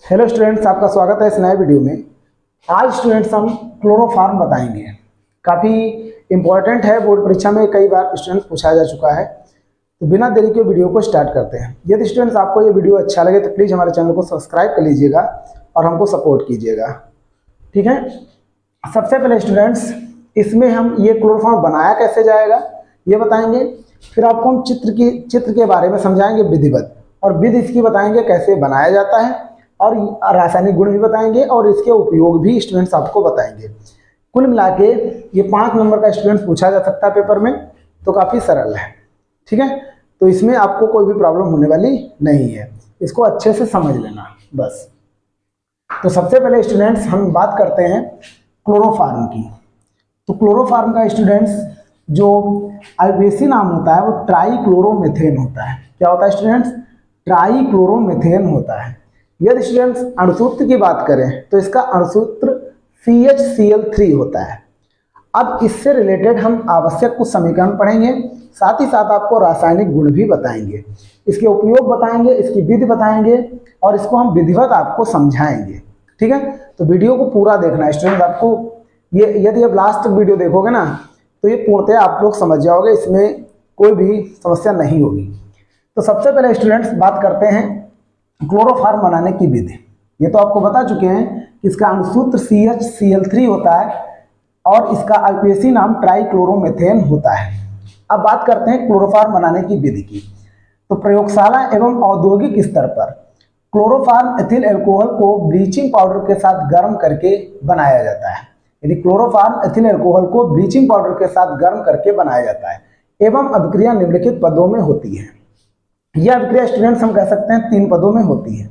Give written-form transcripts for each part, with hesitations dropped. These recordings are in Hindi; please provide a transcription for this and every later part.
हेलो स्टूडेंट्स, आपका स्वागत है इस नए वीडियो में। आज स्टूडेंट्स हम क्लोरोफॉर्म बताएंगे। काफ़ी इम्पोर्टेंट है, बोर्ड परीक्षा में कई बार स्टूडेंट्स पूछा जा चुका है। तो बिना देरी के वीडियो को स्टार्ट करते हैं। यदि स्टूडेंट्स आपको ये वीडियो अच्छा लगे तो प्लीज़ हमारे चैनल को सब्सक्राइब कर लीजिएगा और हमको सपोर्ट कीजिएगा, ठीक है। सबसे पहले स्टूडेंट्स इसमें हम ये क्लोरोफॉर्म बनाया कैसे जाएगा ये बताएंगे। फिर आपको हम चित्र के बारे में समझाएंगे विधिवत, और विधि इसकी बताएंगे कैसे बनाया जाता है, और रासायनिक गुण भी बताएंगे और इसके उपयोग भी स्टूडेंट्स आपको बताएंगे। कुल मिला के ये 5 नंबर का स्टूडेंट्स पूछा जा सकता है पेपर में, तो काफ़ी सरल है, ठीक है। तो इसमें आपको कोई भी प्रॉब्लम होने वाली नहीं है, इसको अच्छे से समझ लेना बस। तो सबसे पहले स्टूडेंट्स हम बात करते हैं क्लोरोफॉर्म की। तो क्लोरोफॉर्म का स्टूडेंट्स जो आईयूपीएसी नाम होता है वो ट्राईक्लोरोमीथेन होता है। क्या होता है स्टूडेंट्स? ट्राईक्लोरोमीथेन होता है। यदि स्टूडेंट्स अणुसूत्र की बात करें तो इसका अणुसूत्र CHCl3 होता है। अब इससे रिलेटेड हम आवश्यक कुछ समीकरण पढ़ेंगे, साथ ही साथ आपको रासायनिक गुण भी बताएंगे, इसके उपयोग बताएंगे, इसकी विधि बताएंगे और इसको हम विधिवत आपको समझाएंगे, ठीक है। तो वीडियो को पूरा देखना है स्टूडेंट। आपको ये यदि आप लास्ट तक वीडियो देखोगे ना तो ये पूर्णतः आप लोग समझ जाओगे, इसमें कोई भी समस्या नहीं होगी। तो सबसे पहले स्टूडेंट्स बात करते हैं क्लोरोफॉर्म बनाने की विधि। ये तो आपको बता चुके हैं कि इसका अणुसूत्र CHCl3 होता है और इसका आईयूपीएसी नाम ट्राईक्लोरोमीथेन होता है। अब बात करते हैं क्लोरोफॉर्म बनाने की विधि की। तो प्रयोगशाला एवं औद्योगिक स्तर पर क्लोरोफॉर्म एथिल अल्कोहल को ब्लीचिंग पाउडर के साथ गर्म करके बनाया जाता है। यानी क्लोरोफॉर्म एथिल अल्कोहल को ब्लीचिंग पाउडर के साथ गर्म करके बनाया जाता है एवं अभिक्रिया निम्नलिखित पदों में होती है। यह अभिक्रिया स्टूडेंट्स हम कह सकते हैं 3 पदों में होती है,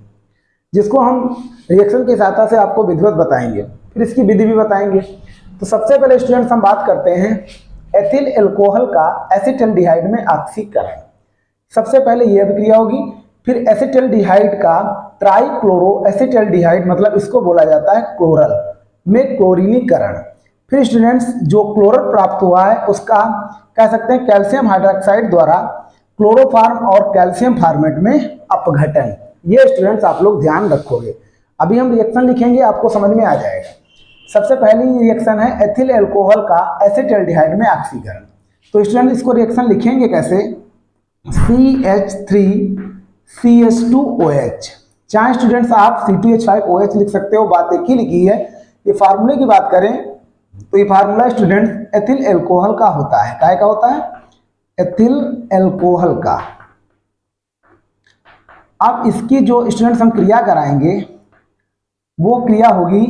जिसको हम रिएक्शन की सहायता से आपको विधिवत बताएंगे, फिर इसकी विधि भी बताएंगे। तो सबसे पहले स्टूडेंट्स हम बात करते हैं एथिल अल्कोहल का एसिटल्डिहाइड में ऑक्सीकरण। सबसे पहले यह अभिक्रिया होगी, फिर एसिटल्डिहाइड का ट्राईक्लोरो एसिटल्डिहाइड मतलब इसको बोला जाता है क्लोरल में क्लोरीनीकरण। फिर स्टूडेंट्स जो क्लोरल प्राप्त हुआ है उसका कह सकते हैं कैल्शियम हाइड्रोक्साइड द्वारा क्लोरोफॉर्म और कैल्शियम फॉर्मेट में अपघटन। ये स्टूडेंट्स आप लोग ध्यान रखोगे। अभी हम रिएक्शन लिखेंगे, आपको समझ में आ जाएगा। सबसे पहली रिएक्शन है एथिल अल्कोहल का एसिटल्डिहाइड में ऑक्सीकरण। तो स्टूडेंट इसको रिएक्शन लिखेंगे कैसे? CH3CH2OH। चाहे स्टूडेंट्स आप C2H5OH लिख सकते हो, बात एक ही लिखी है। ये फार्मूले की बात करें तो ये फार्मूला स्टूडेंट एथिल अल्कोहल का होता है। काय का होता है? एथिल अल्कोहल का। अब इसकी जो स्टूडेंट्स हम क्रिया कराएंगे वो क्रिया होगी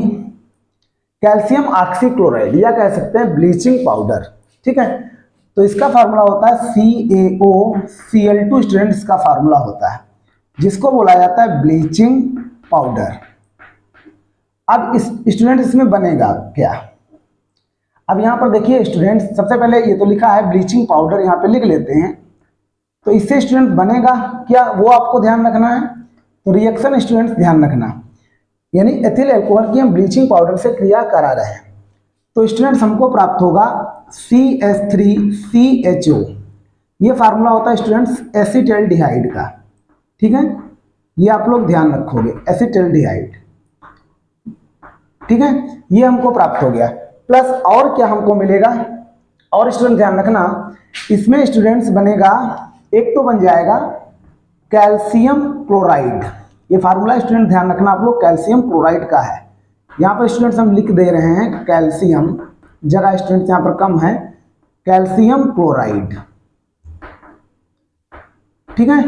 कैल्शियम ऑक्सीक्लोराइड, या कह सकते हैं ब्लीचिंग पाउडर, ठीक है। तो इसका फार्मूला होता है CaOCl2 स्टूडेंट, इसका फार्मूला होता है जिसको बोला जाता है ब्लीचिंग पाउडर। अब इस स्टूडेंट इसमें बनेगा क्या? अब यहाँ पर देखिए स्टूडेंट्स, सबसे पहले ये तो लिखा है ब्लीचिंग पाउडर, यहाँ पे लिख लेते हैं। तो इससे स्टूडेंट बनेगा क्या वो आपको ध्यान रखना है। तो रिएक्शन स्टूडेंट्स ध्यान रखना, यानी एथिल अल्कोहल की हम ब्लीचिंग पाउडर से क्रिया करा रहे हैं। तो स्टूडेंट्स हमको प्राप्त होगा CH3CHO। ये फार्मूला होता है स्टूडेंट्स एसिटल्डिहाइड का, ठीक है। ये आप लोग ध्यान रखोगे, एसिटल्डिहाइड, ठीक है। ये हमको प्राप्त हो गया। प्लस और क्या हमको मिलेगा, और स्टूडेंट ध्यान रखना, इसमें स्टूडेंट्स बनेगा, एक तो बन जाएगा कैल्शियम क्लोराइड। ये फार्मूला स्टूडेंट ध्यान रखना आप लोग कैल्शियम क्लोराइड का है। यहाँ पर स्टूडेंट्स हम लिख दे रहे हैं कैल्शियम, जगह स्टूडेंट्स यहाँ पर कम है, कैल्शियम क्लोराइड, ठीक है।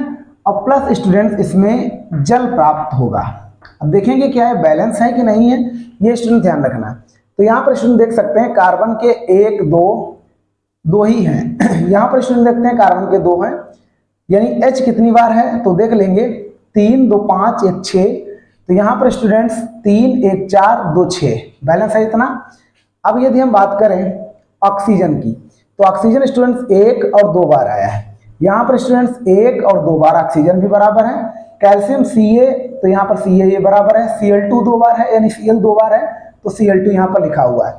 और प्लस स्टूडेंट्स इसमें जल प्राप्त होगा। अब देखेंगे क्या है, बैलेंस है कि नहीं है, ये स्टूडेंट ध्यान रखना। तो यहाँ पर स्टूडेंट देख सकते हैं कार्बन के 1 2 ही हैं। यहाँ पर स्टूडेंट देखते हैं कार्बन के 2 हैं, यानी H कितनी बार है तो देख लेंगे, 3 2 5 1 6। तो यहाँ पर स्टूडेंट्स 3 1 4 2 6 बैलेंस है इतना। अब यदि हम बात करें ऑक्सीजन की, तो ऑक्सीजन स्टूडेंट्स 1 और 2 बार आया है। यहाँ पर स्टूडेंट्स 1 और 2 बार ऑक्सीजन भी बराबर है। कैल्शियम Ca, तो यहाँ पर Ca ये बराबर है। Cl2 2 बार है, यानी Cl 2 बार है, तो Cl2 यहाँ पर लिखा हुआ है।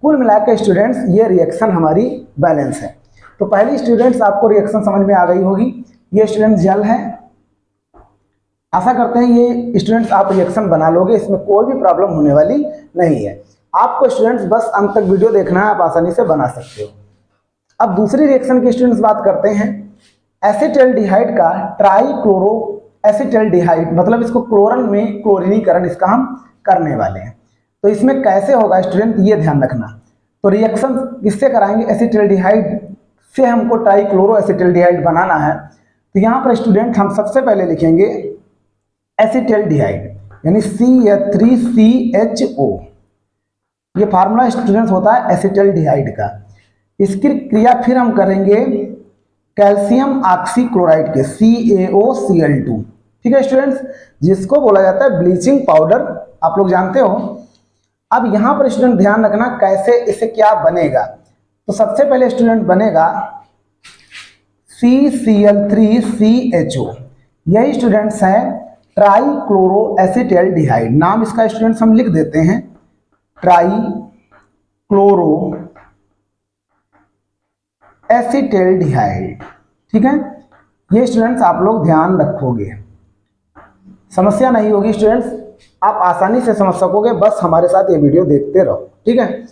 कुल मिलाकर स्टूडेंट्स ये रिएक्शन हमारी बैलेंस है। तो पहली स्टूडेंट्स आपको रिएक्शन समझ में आ गई होगी। ये स्टूडेंट जल है, आशा करते हैं ये स्टूडेंट्स आप रिएक्शन बना लोगे, इसमें कोई भी प्रॉब्लम होने वाली नहीं है। आपको स्टूडेंट्स बस अंत तक वीडियो देखना है, आप आसानी से बना सकते हो। अब दूसरी रिएक्शन की स्टूडेंट्स बात करते हैं। एसिटल्डिहाइड का ट्राइक्लोरो एसिटल्डिहाइड, मतलब इसको क्लोरन में क्लोरीनीकरण इसका हम करने वाले हैं। तो इसमें कैसे होगा स्टूडेंट, ये ध्यान रखना। तो रिएक्शन किससे कराएंगे, एसिटल्डिहाइड से हमको ट्राइक्लोरो एसिटल्डिहाइड बनाना है। तो यहाँ पर स्टूडेंट हम सबसे पहले लिखेंगे एसिटल्डिहाइड यानी CH3CHO। ये फार्मूला स्टूडेंट्स होता है एसिटल्डिहाइड का। इसकी क्रिया फिर हम करेंगे कैल्शियम ऑक्सीक्लोराइड के CaOCl2। ठीक है स्टूडेंट्स, जिसको बोला जाता है ब्लीचिंग पाउडर, आप लोग जानते हो। अब यहाँ पर स्टूडेंट ध्यान रखना कैसे इसे क्या बनेगा। तो सबसे पहले स्टूडेंट बनेगा CCl3CHO। यही स्टूडेंट्स हैं ट्राइक्लोरो एसिटल्डिहाइड। नाम इसका स्टूडेंट्स हम लिख देते हैं ट्राइक्लोरो एसिटल्डिहाइड। ठीक है, ये स्टूडेंट्स आप लोग ध्यान रखोगे, समस्या नहीं होगी स्टूडेंट्स, आप आसानी से समझ सकोगे, बस हमारे साथ ये वीडियो देखते रहो। ठीक है,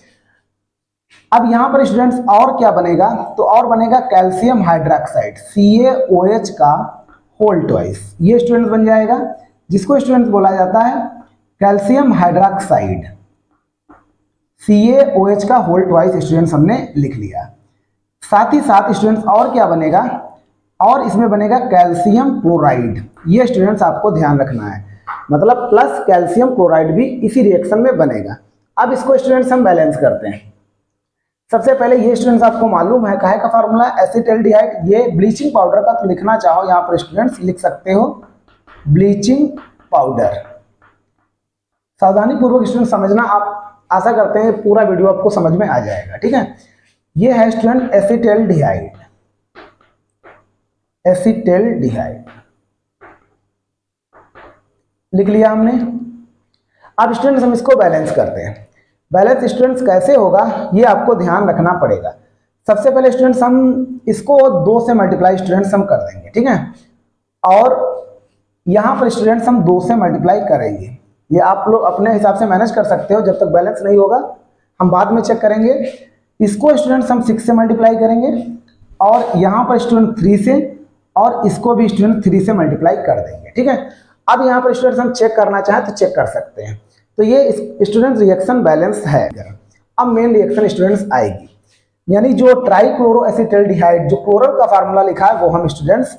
अब यहां पर स्टूडेंट्स और क्या बनेगा, तो और बनेगा कैल्शियम हाइड्रोक्साइड CaOH का होल ट्वाइस। ये स्टूडेंट्स बन जाएगा, जिसको स्टूडेंट्स बोला जाता है कैल्शियम हाइड्रोक्साइड CaOH का होल ट्वाइस। स्टूडेंट्स हमने लिख लिया। साथ ही साथ स्टूडेंट्स और क्या बनेगा, और इसमें बनेगा कैल्शियम क्लोराइड। ये स्टूडेंट्स आपको ध्यान रखना है, मतलब प्लस कैल्शियम क्लोराइड भी इसी रिएक्शन में बनेगा। अब इसको स्टूडेंट्स हम बैलेंस करते हैं। सबसे पहले ये स्टूडेंट्स आपको मालूम है काहे का फार्मूला एसिटल्डिहाइड। ये ब्लीचिंग पाउडर का, तो लिखना चाहो यहाँ पर स्टूडेंट्स लिख सकते हो ब्लीचिंग पाउडर। सावधानी पूर्वक स्टूडेंट समझना, आप आशा करते हैं पूरा वीडियो आपको समझ में आ जाएगा। ठीक है, ये है स्टूडेंट एसिटल्डिहाइड। एसिटल्डिहाइड लिख लिया हमने। अब स्टूडेंट्स हम इसको बैलेंस करते हैं। बैलेंस स्टूडेंट्स कैसे होगा ये आपको ध्यान रखना पड़ेगा। सबसे पहले स्टूडेंट्स हम इसको 2 से मल्टीप्लाई स्टूडेंट्स हम कर देंगे। ठीक है, और यहाँ पर स्टूडेंट्स हम 2 से मल्टीप्लाई करेंगे। ये आप लोग अपने हिसाब से मैनेज कर सकते हो, जब तक बैलेंस नहीं होगा हम बाद में चेक करेंगे। इसको स्टूडेंट्स हम 6 से मल्टीप्लाई करेंगे, और यहाँ पर स्टूडेंट 3 से, और इसको भी स्टूडेंट 3 से मल्टीप्लाई कर देंगे। ठीक है, अब यहाँ पर स्टूडेंट्स हम चेक करना चाहें तो चेक कर सकते हैं। तो ये स्टूडेंट्स रिएक्शन बैलेंस है। अब मेन रिएक्शन स्टूडेंट्स आएगी, यानी जो ट्राइक्लोरो एसिटल्डिहाइड, जो क्लोरल का फार्मूला लिखा है वो हम स्टूडेंट्स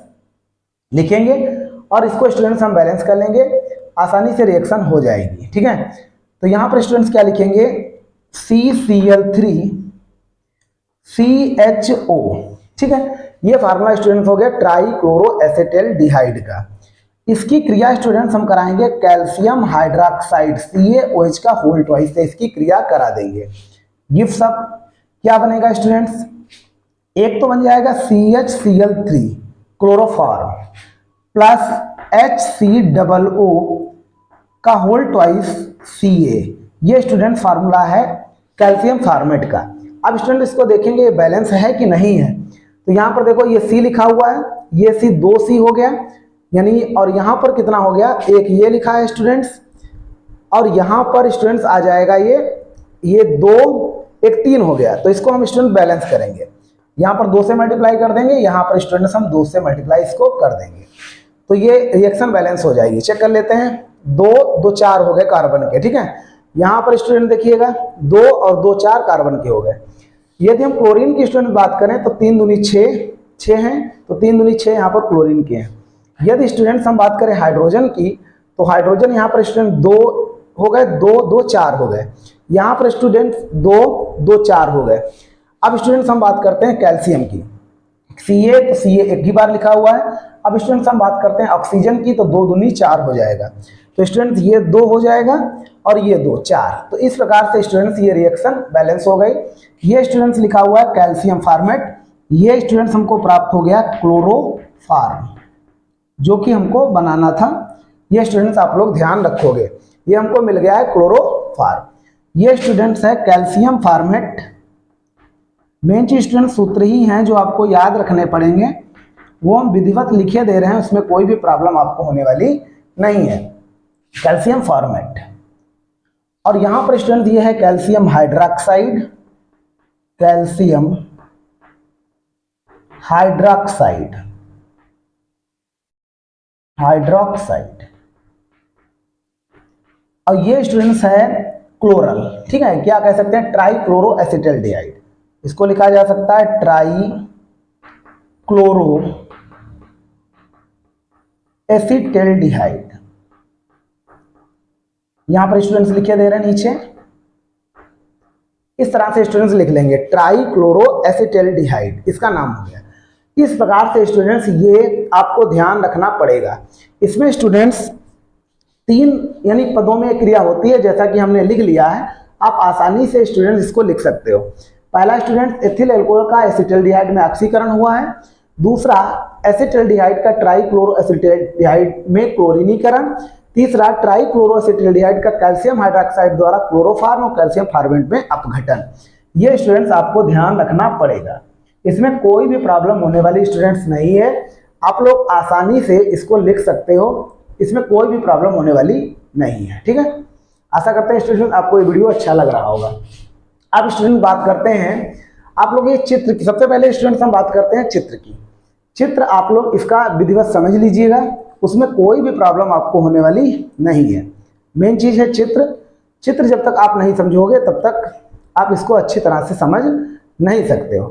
लिखेंगे, और इसको स्टूडेंट्स हम बैलेंस कर लेंगे, आसानी से रिएक्शन हो जाएगी। ठीक है, तो यहाँ पर स्टूडेंट्स क्या लिखेंगे CCl3CHO। ठीक है, ये फार्मूला स्टूडेंट्स हो गया ट्राइक्लोरो एसिटल्डिहाइड का। इसकी क्रिया स्टूडेंट्स हम कराएंगे कैल्शियम हाइड्रोक्साइड CaOH का होल ट्वाइस से इसकी क्रिया करा देंगे। गिफ्ट सब क्या बनेगा स्टूडेंट्स, एक तो बन जाएगा CHCl3 क्लोरोफॉर्म प्लस HCOO का होल ट्वाइस Ca। ये स्टूडेंट्स फार्मूला है कैल्शियम फॉर्मेट का। अब स्टूडेंट इसको देखेंगे बैलेंस है कि नहीं है। तो यहाँ पर देखो ये C लिखा हुआ है, ये C 2C हो गया, यानी और यहाँ पर कितना हो गया, एक ये लिखा है स्टूडेंट्स, और यहाँ पर स्टूडेंट्स आ जाएगा ये 2, एक 3 हो गया। तो इसको हम स्टूडेंट बैलेंस करेंगे, यहाँ पर 2 से मल्टीप्लाई कर देंगे, यहाँ पर स्टूडेंट्स हम 2 से मल्टीप्लाई इसको कर देंगे, तो ये रिएक्शन बैलेंस हो जाएगी। चेक कर लेते हैं, 2 2 4 हो गए कार्बन के। ठीक है, यहाँ पर स्टूडेंट देखिएगा 2 और 2 4 कार्बन के हो गए। यदि हम क्लोरीन की स्टूडेंट बात करें तो 3 दूनी 6 हैं, तो 3 दूनी 6 यहाँ पर क्लोरीन के हैं। यदि स्टूडेंट्स हम बात करें हाइड्रोजन की, तो हाइड्रोजन यहाँ पर स्टूडेंट 2 हो गए, 2 2 4 हो गए, यहाँ पर स्टूडेंट 2 2 4 हो गए। अब स्टूडेंट्स हम बात करते हैं कैल्शियम की, Ca, तो Ca एक ही बार लिखा हुआ है। अब स्टूडेंट्स हम बात करते हैं ऑक्सीजन की, तो 2 दूनी 4 हो जाएगा, तो स्टूडेंट्स ये 2 हो जाएगा और ये 2 4। तो इस प्रकार से स्टूडेंट्स ये रिएक्शन बैलेंस हो गई। ये स्टूडेंट्स लिखा हुआ है कैल्शियम फॉर्मेट, ये स्टूडेंट्स हमको प्राप्त हो गया क्लोरोफॉर्म, जो कि हमको बनाना था। ये स्टूडेंट्स आप लोग ध्यान रखोगे, ये हमको मिल गया है क्लोरोफॉर्म। ये स्टूडेंट्स है कैल्शियम फॉर्मेट। मेन चीज स्टूडेंट सूत्र ही हैं जो आपको याद रखने पड़ेंगे, वो हम विधिवत लिखे दे रहे हैं, उसमें कोई भी प्रॉब्लम आपको होने वाली नहीं है, कैल्शियम फॉर्मेट। और यहां पर स्टूडेंट ये है calcium hydroxide, calcium hydroxide, hydroxide. और ये स्टूडेंट्स है क्लोरल, ठीक है, क्या कह सकते हैं, ट्राई क्लोरो एसिटल्डिहाइड। इसको लिखा जा सकता है ट्राई क्लोरो एसिटल्डिहाइड। यहां पर स्टूडेंट्स लिखे दे रहे हैं नीचे, इस तरह से स्टूडेंट्स लिख लेंगे ट्राई क्लोरो एसिटल्डिहाइड, इसका नाम हो गया। इस प्रकार से स्टूडेंट्स ये आपको ध्यान रखना पड़ेगा। इसमें स्टूडेंट्स 3 यानी पदों में क्रिया होती है, जैसा कि हमने लिख लिया है, आप आसानी से स्टूडेंट्स इसको लिख सकते हो। पहला स्टूडेंट एथिल अल्कोहल का एसिटल्डिहाइड में ऑक्सीकरण हुआ है, दूसरा एसिटल्डिहाइड का ट्राई क्लोरो एसिटल्डिहाइड में क्लोरीनीकरण, तीसरा ट्राई क्लोरो एसिटल्डिहाइड का कैल्शियम हाइड्रोक्साइड द्वारा क्लोरोफॉर्म और कैल्शियम फॉर्मेट में अपघटन। ये स्टूडेंट्स आपको ध्यान रखना पड़ेगा, इसमें कोई भी प्रॉब्लम होने वाली स्टूडेंट्स नहीं है, आप लोग आसानी से इसको लिख सकते हो, इसमें कोई भी प्रॉब्लम होने वाली नहीं है, ठीक है। आशा करते हैं स्टूडेंट आपको ये वीडियो अच्छा लग रहा होगा। अब स्टूडेंट बात करते हैं आप लोग ये चित्र की, सबसे पहले स्टूडेंट्स हम बात करते हैं चित्र की। चित्र आप लोग इसका विधिवत समझ लीजिएगा, उसमें कोई भी प्रॉब्लम आपको होने वाली नहीं है। मेन चीज़ है चित्र, चित्र जब तक आप नहीं समझोगे तब तक आप इसको अच्छी तरह से समझ नहीं सकते हो।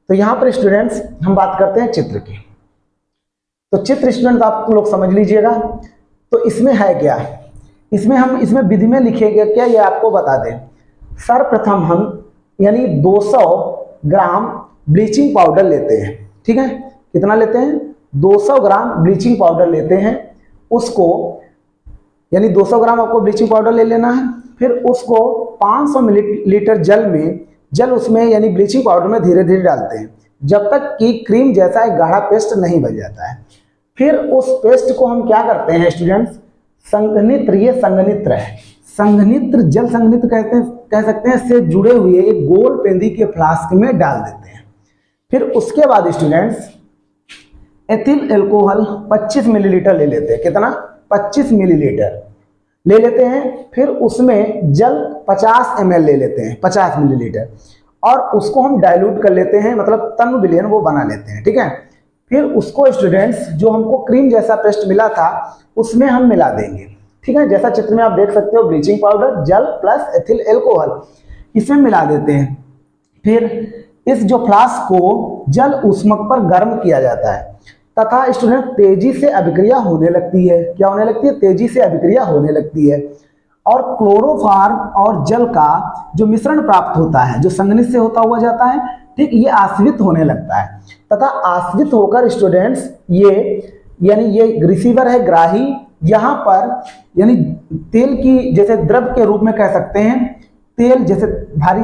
तो यहाँ पर स्टूडेंट्स हम बात करते हैं चित्र की। तो चित्र स्टूडेंट आप लोग समझ लीजिएगा। तो इसमें है क्या, इसमें विधि में लिखेगा क्या ये आपको बता दें। सर्वप्रथम हम यानी 200 ग्राम ब्लीचिंग पाउडर लेते हैं, ठीक है, कितना लेते हैं, 200 ग्राम ब्लीचिंग पाउडर लेते हैं। उसको यानी 200 ग्राम आपको ब्लीचिंग पाउडर ले लेना है, फिर उसको 500 मिलीलीटर जल उसमें यानी ब्लीचिंग पाउडर में धीरे धीरे डालते हैं जब तक कि क्रीम जैसा एक गाढ़ा पेस्ट नहीं बन जाता है। फिर उस पेस्ट को हम क्या करते हैं स्टूडेंट्स, संघनित्र, ये संघनित्र है, संघनित्र जल संघनित्र कह सकते हैं, से जुड़े हुए एक गोल पेंदी के फ्लास्क में डाल देते हैं। फिर उसके बाद स्टूडेंट्स एथिल अल्कोहल 25 मिलीलीटर ले लेते हैं, कितना, 25 मिलीलीटर ले लेते हैं। फिर उसमें जल 50 ml ले लेते हैं, 50 मिलीलीटर, और उसको हम डाइल्यूट कर लेते हैं, मतलब तन विलयन वो बना लेते हैं, ठीक है। फिर उसको स्टूडेंट्स जो हमको क्रीम जैसा पेस्ट मिला था उसमें हम मिला देंगे, ठीक है। जैसा चित्र में आप देख सकते हो, ब्लीचिंग पाउडर, जल प्लस एथिल अल्कोहल, इसमें मिला देते हैं। फिर इस जो फ्लास्क को जल ऊष्मक पर गर्म किया जाता है तथा स्टूडेंट तेजी से अभिक्रिया होने लगती है। क्या होने लगती है, तेजी से अभिक्रिया होने लगती है, और क्लोरोफॉर्म और जल का जो मिश्रण प्राप्त होता है, जो संघनित से होता हुआ जाता है, ठीक, ये आश्रित होने लगता है तथा आश्रित होकर स्टूडेंट्स ये रिसीवर है, ग्राही, यहाँ पर यानी तेल की जैसे द्रव के रूप में कह सकते हैं, तेल जैसे भारी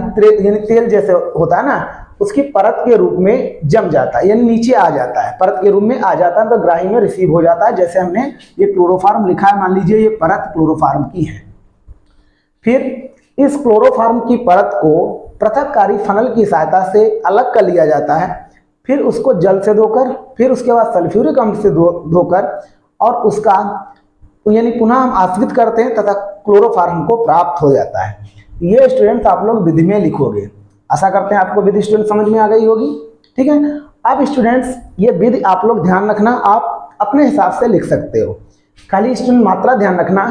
यानी तेल जैसे होता है ना, उसकी परत के रूप में जम जाता है, यानी नीचे आ जाता है, परत के रूप में आ जाता है, तो ग्राही में रिसीव हो जाता है। जैसे हमने ये क्लोरोफॉर्म लिखा है, मान लीजिए ये परत क्लोरोफॉर्म की है। फिर इस क्लोरोफॉर्म की परत को पृथककारी फनल की सहायता से अलग कर लिया जाता है, फिर उसको जल से धोकर, फिर उसके बाद सल्फ्यूरिक अम्ल से धोकर और उसका यानी पुनः हम आश्रित करते हैं तथा क्लोरोफॉर्म को प्राप्त हो जाता है। ये स्टूडेंट्स आप लोग विधि में लिखोगे, आशा करते हैं आपको विधि स्टूडेंट समझ में आ गई होगी, ठीक है। अब स्टूडेंट्स ये विधि आप लोग ध्यान रखना, आप अपने हिसाब से लिख सकते हो, खाली स्टूडेंट मात्रा ध्यान रखना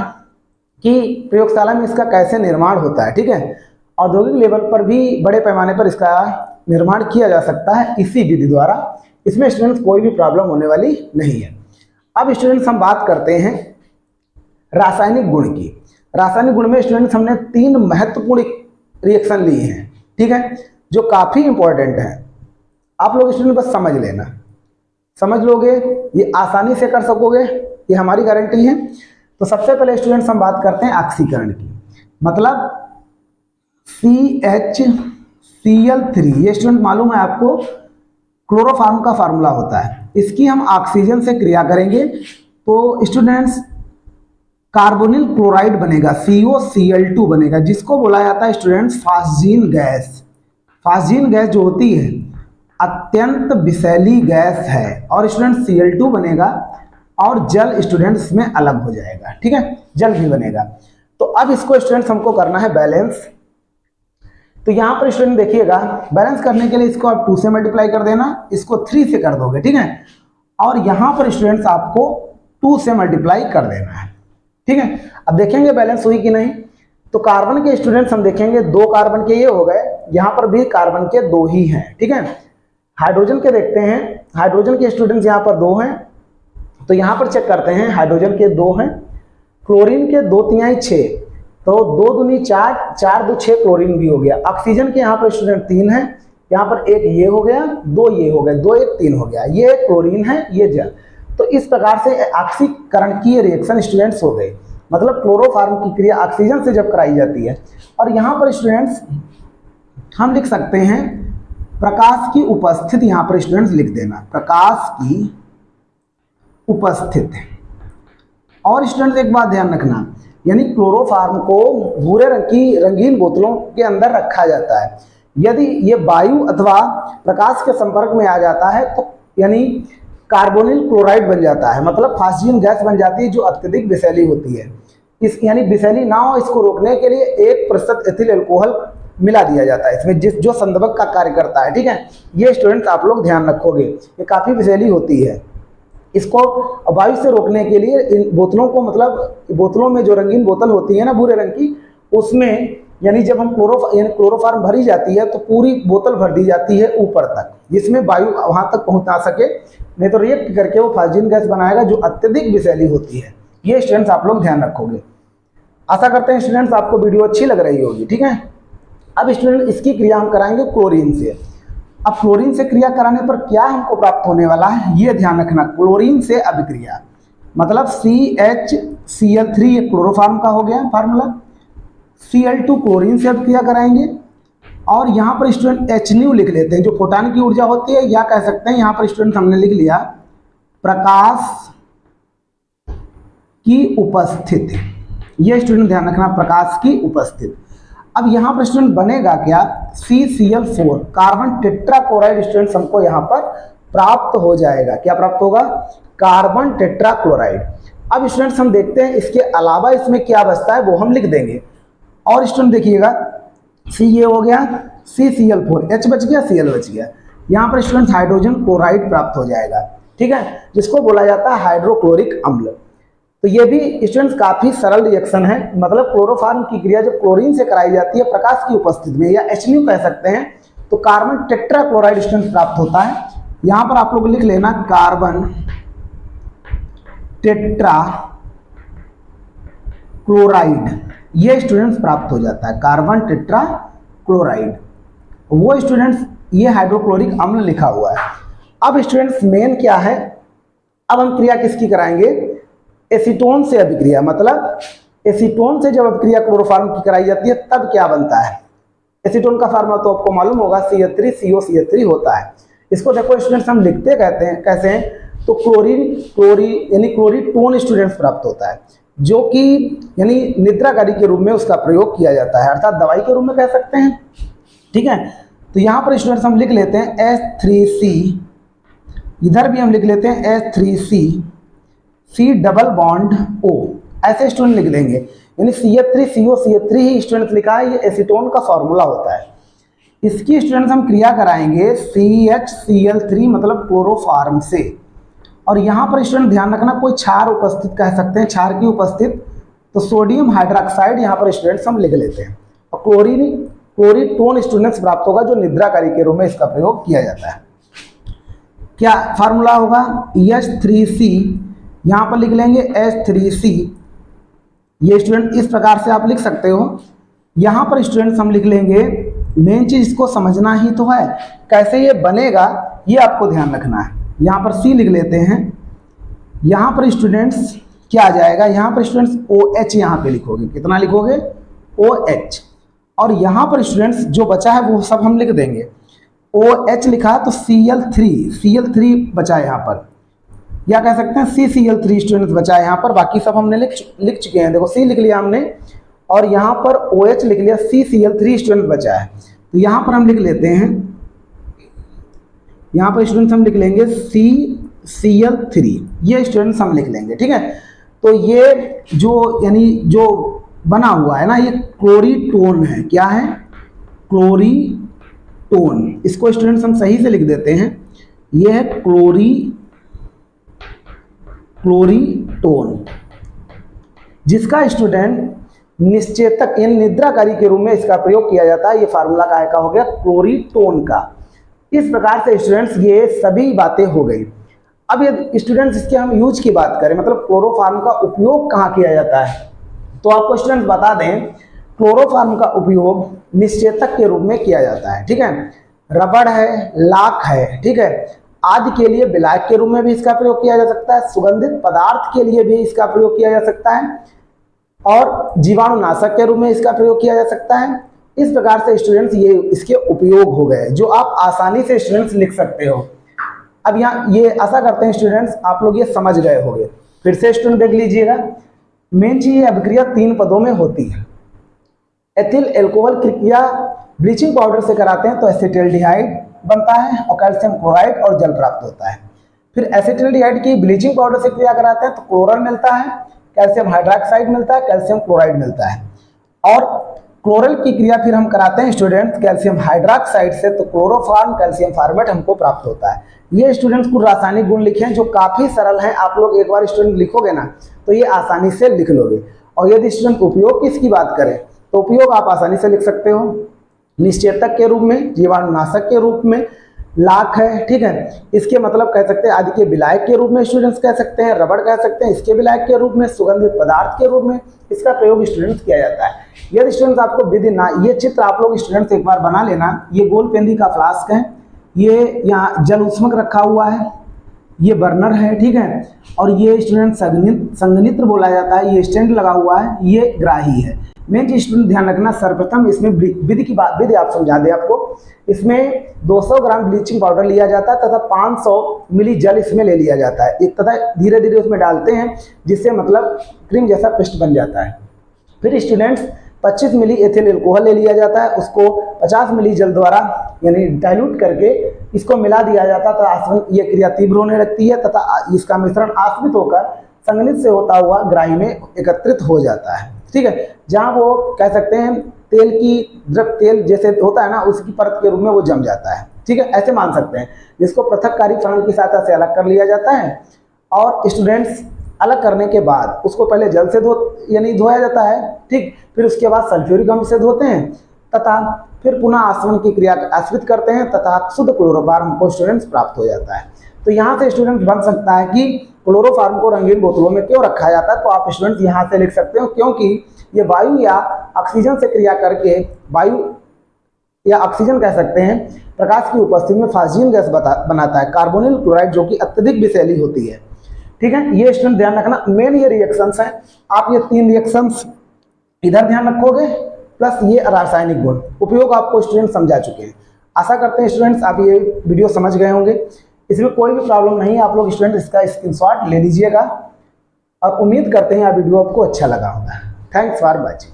कि प्रयोगशाला में इसका कैसे निर्माण होता है, ठीक है। औद्योगिक लेवल पर भी बड़े पैमाने पर इसका निर्माण किया जा सकता है इसी विधि द्वारा, इसमें स्टूडेंट्स कोई भी प्रॉब्लम होने वाली नहीं है। अब स्टूडेंट्स हम बात करते हैं रासायनिक गुण की। रासायनिक गुण में स्टूडेंट्स हमने 3 महत्वपूर्ण रिएक्शन लिए हैं, ठीक है, जो काफ़ी इंपॉर्टेंट है। आप लोग स्टूडेंट बस समझ लेना, समझ लोगे ये आसानी से कर सकोगे, ये हमारी गारंटी है। तो सबसे पहले स्टूडेंट्स हम बात करते हैं ऑक्सीकरण की, मतलब CHCl3, ये स्टूडेंट मालूम है आपको क्लोरोफॉर्म का फार्मूला होता है, इसकी हम ऑक्सीजन से क्रिया करेंगे तो स्टूडेंट्स कार्बोनिल क्लोराइड बनेगा, COCl2 बनेगा, जिसको बोला जाता है students phosgene gas. Phosgene gas जो होती है अत्यंत विषैली गैस है, और स्टूडेंट Cl2 बनेगा और जल स्टूडेंट्स में अलग हो जाएगा, ठीक है, जल भी बनेगा। तो अब इसको स्टूडेंट्स हमको करना है बैलेंस। तो यहाँ पर स्टूडेंट देखिएगा, बैलेंस करने के लिए इसको आप 2 से मल्टीप्लाई कर देना, इसको 3 से कर दोगे, ठीक है, और यहाँ पर स्टूडेंट्स आपको 2 से मल्टीप्लाई कर देना है, ठीक है। अब देखेंगे बैलेंस हुई कि नहीं। तो कार्बन के स्टूडेंट्स हम देखेंगे 2 कार्बन के ये हो गए, यहाँ पर भी कार्बन के 2 ही हैं, ठीक है। हाइड्रोजन के देखते हैं, हाइड्रोजन के स्टूडेंट्स यहाँ पर 2 हैं, तो यहाँ पर चेक करते हैं, हाइड्रोजन के 2 हैं, क्लोरीन के 2 तिहाई 6, तो 2 दूनी 4, 4 2 6 क्लोरीन भी हो गया। ऑक्सीजन के यहाँ पर स्टूडेंट 3 है, यहाँ पर 1 ये हो गया, 2 ये हो गए, 2 1 3 हो गया, ये क्लोरीन है, ये जल। तो इस प्रकार से ऑक्सीकरण की रिएक्शन स्टूडेंट्स हो गई, मतलब क्लोरोफॉर्म की क्रिया ऑक्सीजन से जब कराई जाती है। और यहाँ पर स्टूडेंट्स हम लिख सकते हैं प्रकाश की उपस्थिति, यहाँ पर स्टूडेंट्स लिख देना प्रकाश की उपस्थित। और स्टूडेंट्स एक बात ध्यान रखना, यानी क्लोरोफॉर्म को भूरे रंग की रंगीन बोतलों के अंदर रखा जाता है। यदि ये वायु अथवा प्रकाश के संपर्क में आ जाता है तो यानी कार्बोनिल क्लोराइड बन जाता है, मतलब फास्जियन गैस बन जाती है, जो अत्यधिक विषैली होती है। इस यानी विषैली ना हो, इसको रोकने के लिए 1% एथिल अल्कोहल मिला दिया जाता है इसमें, जो संदबक का कार्य करता है, ठीक है। ये स्टूडेंट्स आप लोग ध्यान रखोगे, ये काफ़ी विषैली होती है। इसको वायु से रोकने के लिए इन बोतलों को, मतलब बोतलों में जो रंगीन बोतल होती है ना भूरे रंग की, उसमें यानी जब हम क्लोरोफॉर्म भरी जाती है तो पूरी बोतल भर दी जाती है ऊपर तक, जिसमें वायु वहां तक पहुंच ना सके, नहीं तो रिएक्ट करके वो फास्जियन गैस बनाएगा जो अत्यधिक विषैली होती है। ये स्टूडेंट्स आप लोग ध्यान रखोगे। आशा करते हैं स्टूडेंट्स आपको वीडियो अच्छी लग रही होगी, ठीक है। अब स्टूडेंट इसकी क्रिया हम कराएंगे क्लोरीन से। अब क्लोरीन से क्रिया कराने पर क्या हमको प्राप्त होने वाला है, ये ध्यान रखना। क्लोरीन से अभिक्रिया मतलब CHCl3 ये क्लोरोफॉर्म का हो गया फार्मूला, Cl2 क्लोरीन से अभिक्रिया कराएंगे। और यहाँ पर स्टूडेंट Hν लिख लेते हैं, जो फोटान की ऊर्जा होती है, या कह सकते हैं यहाँ पर स्टूडेंट हमने लिख लिया प्रकाश की उपस्थिति। ये स्टूडेंट ध्यान रखना, प्रकाश की उपस्थिति। अब यहाँ पर स्टूडेंट बनेगा क्या, CCl4 कार्बन टेट्राक्लोराइड स्टूडेंट हमको यहाँ पर प्राप्त हो जाएगा। क्या प्राप्त होगा, कार्बन टेट्राक्लोराइड। अब स्टूडेंट्स हम देखते हैं इसके अलावा इसमें क्या बचता है वो हम लिख देंगे। और स्टूडेंट देखिएगा, C ये हो गया, CCl4, H बच गया, Cl बच गया। यहाँ पर स्टूडेंट हाइड्रोजन क्लोराइड प्राप्त हो जाएगा, ठीक है, जिसको बोला जाता है हाइड्रोक्लोरिक अम्ल। तो ये भी स्टूडेंट्स काफ़ी सरल रिएक्शन है, मतलब क्लोरोफॉर्म की क्रिया जब क्लोरीन से कराई जाती है प्रकाश की उपस्थिति में, या Hν कह सकते हैं, तो कार्बन टेट्राक्लोराइड स्टूडेंट प्राप्त होता है। यहाँ पर आप लोग लिख लेना कार्बन टेट्राक्लोराइड, ये स्टूडेंट्स प्राप्त हो जाता है कार्बन टेट्राक्लोराइड। वो स्टूडेंट्स ये हाइड्रोक्लोरिक अम्ल लिखा हुआ है। अब स्टूडेंट्स मेन क्या है, अब हम क्रिया किसकी कराएंगे, एसीटोन से अभिक्रिया। मतलब एसीटोन से जब अभिक्रिया क्लोरोफॉर्म की कराई जाती है तब क्या बनता है। एसीटोन का फार्मूला तो आपको मालूम होगा, CH3COCH3 होता है। इसको देखो स्टूडेंट्स हम लिखते कहते हैं कैसे हैं, तो क्लोरीटोन स्टूडेंट्स प्राप्त होता है, जो कि यानी निद्राकारी के रूप में उसका प्रयोग किया जाता है, अर्थात दवाई के रूप में कह सकते हैं, ठीक है। तो यहाँ पर स्टूडेंट्स हम लिख लेते हैं H3C, इधर भी हम लिख लेते हैं H3C, C double bond O, ऐसे स्टूडेंट लिख लेंगे। यानी CH3COCH3 ही स्टूडेंट्स लिखा है, ये एसीटोन का फॉर्मूला होता है। इसकी स्टूडेंट्स हम क्रिया कराएंगे CHCl3 मतलब क्लोरोफॉर्म से। और यहाँ पर स्टूडेंट ध्यान रखना, कोई क्षार उपस्थित कह सकते हैं, क्षार की उपस्थित, तो सोडियम हाइड्रोक्साइड यहाँ पर स्टूडेंट्स हम लिख लेते हैं। और क्लोरीटोन स्टूडेंट्स प्राप्त होगा, जो निद्राकारी के रूप में इसका प्रयोग किया जाता है। क्या फार्मूला होगा, H3C, यहाँ पर लिख लेंगे H3C। ये स्टूडेंट इस प्रकार से आप लिख सकते हो। यहाँ पर स्टूडेंट्स हम लिख लेंगे, मेन चीज इसको समझना ही तो है, कैसे ये बनेगा ये आपको ध्यान रखना है। यहाँ पर C लिख लेते हैं। यहाँ पर स्टूडेंट्स क्या आ जाएगा, यहाँ पर स्टूडेंट्स OH यहाँ पे लिखोगे, कितना लिखोगे, OH। और यहाँ पर स्टूडेंट्स जो बचा है वो सब हम लिख देंगे। OH लिखा तो Cl3 बचा है यहाँ पर, या कह सकते हैं CCl3 स्टूडेंट्स बचा है यहाँ पर। बाकी सब हमने लिख चुके हैं, देखो C लिख लिया हमने, और यहाँ पर OH लिख लिया, CCl3 स्टूडेंट बचा है। तो यहाँ पर हम लिख लेते हैं, यहाँ पर स्टूडेंट्स हम लिख लेंगे CCl3। ये स्टूडेंट्स हम लिख लेंगे, ठीक है। तो ये जो यानी जो बना हुआ है ना, ये क्लोरीटोन है। क्या है? क्लोरीटोन। इसको स्टूडेंट्स हम सही से लिख देते हैं, ये है क्लोरीटोन, जिसका स्टूडेंट निश्चेतक यानी निद्राकारी के रूप में इसका प्रयोग किया जाता है। ये फार्मूला का हो गया क्लोरीटोन का। इस प्रकार से स्टूडेंट्स ये सभी बातें हो गई। अब ये स्टूडेंट्स इसके हम यूज की बात करें, मतलब क्लोरोफार्म का उपयोग कहाँ किया जाता है, तो आपको स्टूडेंट्स बता दें क्लोरोफार्म का उपयोग निश्चेतक के रूप में किया जाता है, ठीक है। रबड़ है, लाख है, ठीक है, आदि के लिए विलायक के रूप में भी इसका प्रयोग किया जा सकता है। सुगंधित पदार्थ के लिए भी इसका प्रयोग किया जा सकता है और जीवाणुनाशक के रूप में इसका प्रयोग किया जा सकता है। इस प्रकार से स्टूडेंट्स ये इसके उपयोग हो गए, जो आप आसानी से स्टूडेंट्स लिख सकते हो। अब यहाँ ये आशा करते हैं स्टूडेंट्स आप लोग ये समझ गए होंगे। फिर से स्टूडेंट देख लीजिएगा, मेन चीज ये अभिक्रिया 3 पदों में होती है। एथिल एल्कोहल क्रिया ब्लीचिंग पाउडर से कराते हैं तो एसिटाल्डिहाइड बनता है और कैल्शियम क्लोराइड और जल प्राप्त होता है। फिर एसिटाल्डिहाइड की ब्लीचिंग पाउडर से क्रिया कराते हैं तो क्लोरल मिलता है, कैल्शियम हाइड्रोक्साइड मिलता है, कैल्शियम क्लोराइड मिलता है। और क्लोरल की क्रिया फिर हम कराते हैं स्टूडेंट्स कैल्शियम हाइड्रोक्साइड से, तो क्लोरोफॉर्म कैल्शियम फार्मेट हमको प्राप्त होता है। ये स्टूडेंट्स कुछ रासायनिक गुण लिखे हैं जो काफी सरल हैं, आप लोग एक बार स्टूडेंट लिखोगे ना तो ये आसानी से लिख लोगे। और यदि स्टूडेंट उपयोग किसकी बात करें तो उपयोग आप आसानी से लिख सकते हो, निश्चेतक के रूप में, जीवाणुनाशक के रूप में, लाख है, ठीक है, इसके मतलब कह सकते हैं आदि के विलायक के रूप में स्टूडेंट्स कह सकते हैं, रबड़ कह सकते हैं इसके विलायक के रूप में, सुगंधित पदार्थ के रूप में इसका प्रयोग स्टूडेंट्स किया जाता है। यदि स्टूडेंट्स आपको विधि ना, ये चित्र आप लोग स्टूडेंट्स एक बार बना लेना। ये गोलपेंदी का फ्लास्क है, ये यहाँ जल उष्मक रखा हुआ है, ये बर्नर है, ठीक है, और ये स्टूडेंट संघनित्र बोला जाता है, ये स्टैंड लगा हुआ है, ये ग्राही है। मेन चीज स्टूडेंट ध्यान रखना, सर्वप्रथम इसमें विधि की बात, विधि आप समझा दें आपको। इसमें 200 ग्राम ब्लीचिंग पाउडर लिया जाता है तथा 500 मिली जल इसमें ले लिया जाता है, एक तथा धीरे धीरे उसमें डालते हैं जिससे मतलब क्रीम जैसा पेस्ट बन जाता है। फिर स्टूडेंट्स 25 मिली एथिल एल्कोहल ले लिया जाता है, उसको 50 मिली जल द्वारा यानी डाइल्यूट करके इसको मिला दिया जाता है तथा ये क्रिया तीव्र होने लगती है तथा इसका मिश्रण आश्रित होकर संघनित से होता हुआ ग्राही में एकत्रित हो जाता है, ठीक है। जहाँ वो कह सकते हैं तेल की तेल जैसे होता है ना, उसकी परत के रूप में वो जम जाता है, ठीक है, ऐसे मान सकते हैं। जिसको पृथककारी फलन की सहायता से अलग कर लिया जाता है और स्टूडेंट्स अलग करने के बाद उसको पहले जल से धोया जाता है, ठीक, फिर उसके बाद सल्फ्यूरिक अम्ल से धोते हैं तथा फिर पुनः आसवन की क्रिया आश्रित करते हैं तथा शुद्ध क्लोरोफार्म को स्टूडेंट्स प्राप्त हो जाता है। तो यहाँ से स्टूडेंट्स बन सकता है कि क्लोरोफार्म को रंगीन बोतलों में क्यों रखा जाता है, तो आप स्टूडेंट्स यहाँ से लिख सकते हो क्योंकि ये वायु या ऑक्सीजन से क्रिया करके वायु या ऑक्सीजन कह सकते हैं प्रकाश की उपस्थिति में फास्जीन गैस बनाता है, कार्बोनिल क्लोराइड, जो कि अत्यधिक विषैली होती है, ठीक है। ये स्टूडेंट ध्यान रखना, मेन ये रिएक्शंस हैं, आप ये 3 रिएक्शंस इधर ध्यान रखोगे प्लस ये रासायनिक गुण उपयोग आपको स्टूडेंट समझा चुके हैं। आशा करते हैं स्टूडेंट्स आप ये वीडियो समझ गए होंगे, इसमें कोई भी प्रॉब्लम नहीं है, आप लोग स्टूडेंट इसका स्क्रीनशॉट ले लीजिएगा और उम्मीद करते हैं यह वीडियो आपको अच्छा लगा होगा। Thanks for watching.